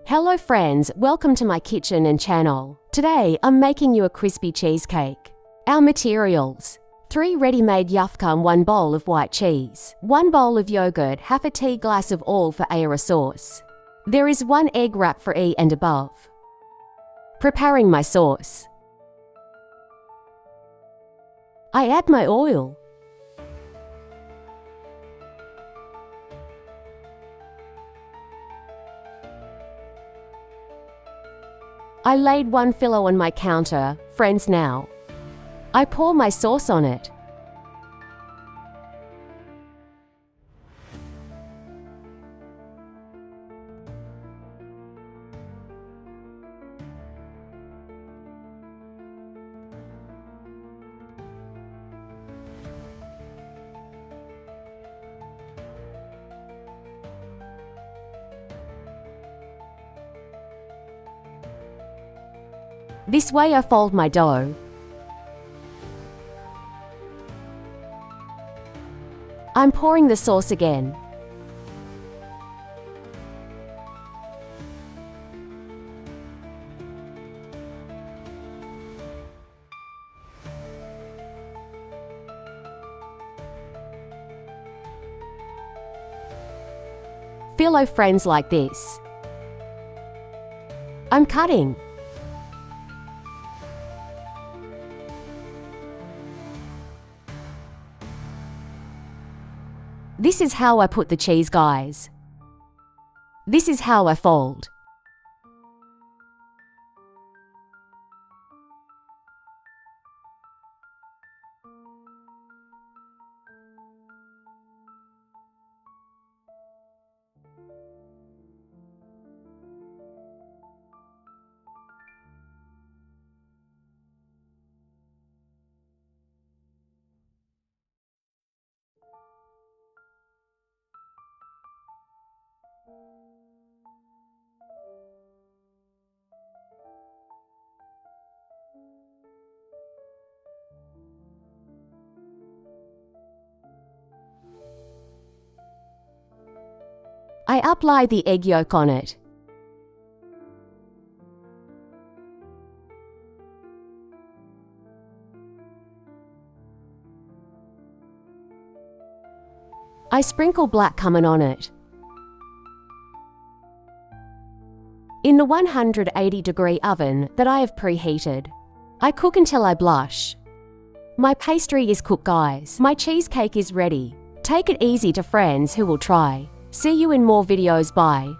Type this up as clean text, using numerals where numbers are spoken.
Hello friends, welcome to my kitchen and channel. Today I'm making you a crispy cheesecake. Our materials: 3 ready-made Yufka and 1 bowl of white cheese, 1 bowl of yogurt, half a tea glass of oil for a sauce. There is 1 egg wrap for E and above. Preparing my sauce. I add my oil. I laid 1 filo on my counter, friends. Now I pour my sauce on it. This way I fold my dough. I'm pouring the sauce again. Filo friends like this. I'm cutting. This is how I put the cheese, guys. This is how I fold. I apply the egg yolk on it. I sprinkle black cumin on it. In the 180-degree oven that I have preheated, I cook until I blush. My pastry is cooked, guys. My cheesecake is ready. Take it easy to friends who will try. See you in more videos. Bye.